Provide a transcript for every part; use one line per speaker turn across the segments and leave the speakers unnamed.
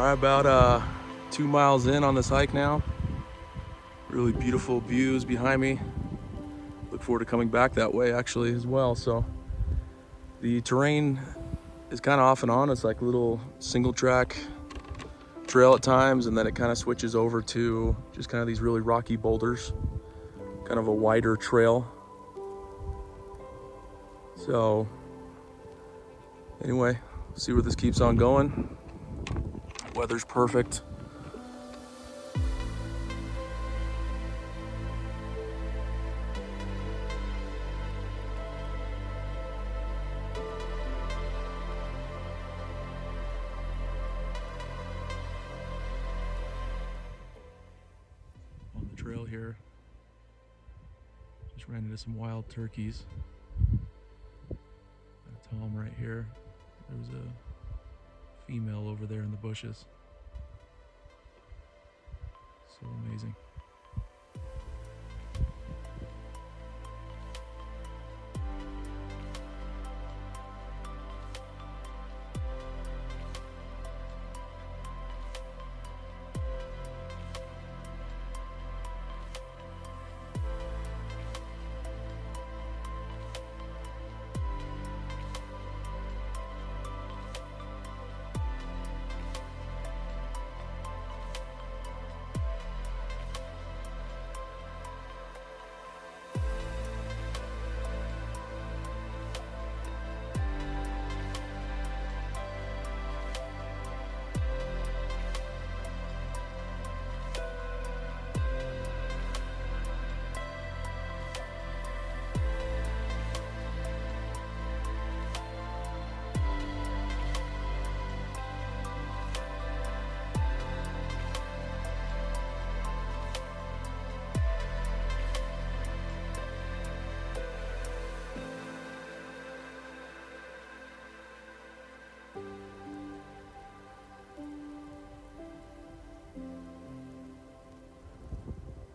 All right, about 2 miles in on this hike now. Really beautiful views behind me. Look forward to coming back that way actually as well. So the terrain is kind of off and on. It's like a little single track trail at times, and then it kind of switches over to just kind of these really rocky boulders, kind of a wider trail. So anyway, see where this keeps on going. Weather's perfect. On the trail here, just ran into some wild turkeys. Got a tom right here. There was a female over there in the bushes. So amazing.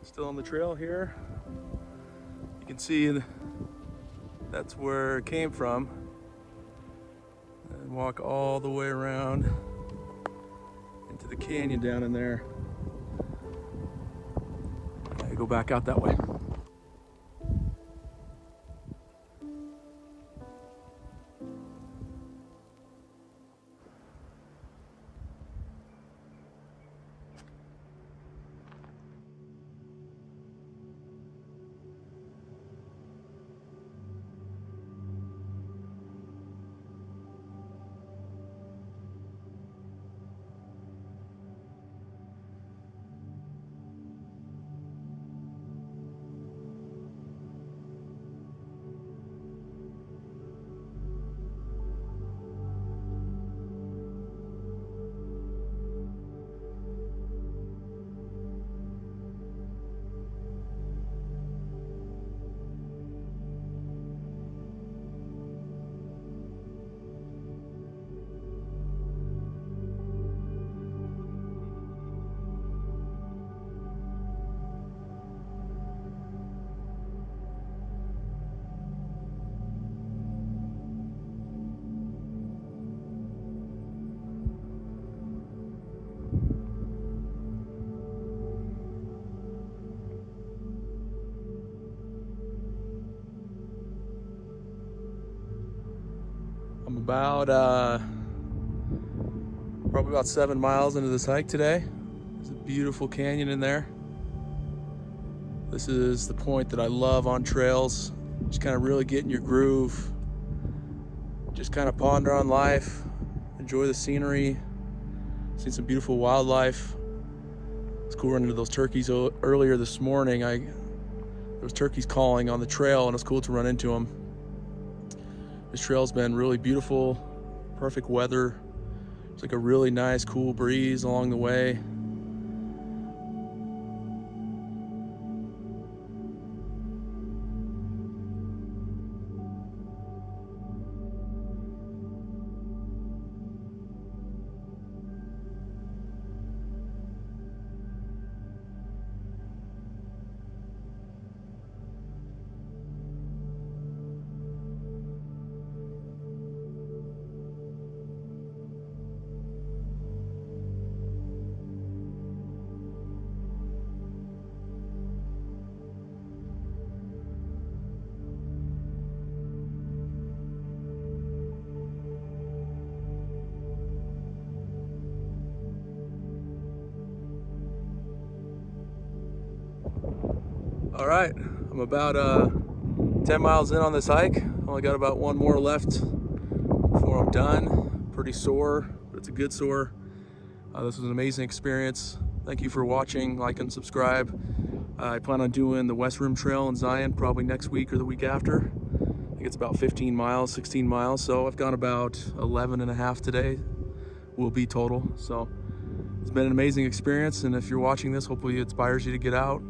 Still on the trail here. You can see that's where it came from. And walk all the way around into the canyon down in there. I go back out that way. I'm about probably about 7 miles into this hike today. There's a beautiful canyon in there. This is the point that I love on trails. Just kind of really get in your groove. Just kind of ponder on life, enjoy the scenery. Seen some beautiful wildlife. It's cool running into those turkeys earlier this morning. There was turkeys calling on the trail, and it's cool to run into them. This trail's been really beautiful, perfect weather. It's like a really nice, cool breeze along the way. All right, I'm about 10 miles in on this hike. Only got about one more left before I'm done. Pretty sore, but it's a good sore. This was an amazing experience. Thank you for watching, like and subscribe. I plan on doing the West Rim Trail in Zion probably next week or the week after. I think it's about 15 miles, 16 miles. So I've gone about 11 and a half today, will be total. So it's been an amazing experience. And if you're watching this, hopefully it inspires you to get out.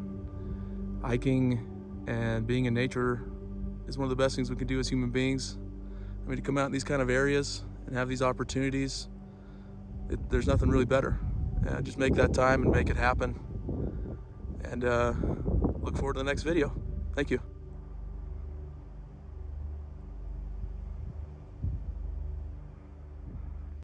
Hiking and being in nature is one of the best things we can do as human beings. I mean, to come out in these kind of areas and have these opportunities, there's nothing really better. Just make that time and make it happen. And look forward to the next video. Thank you.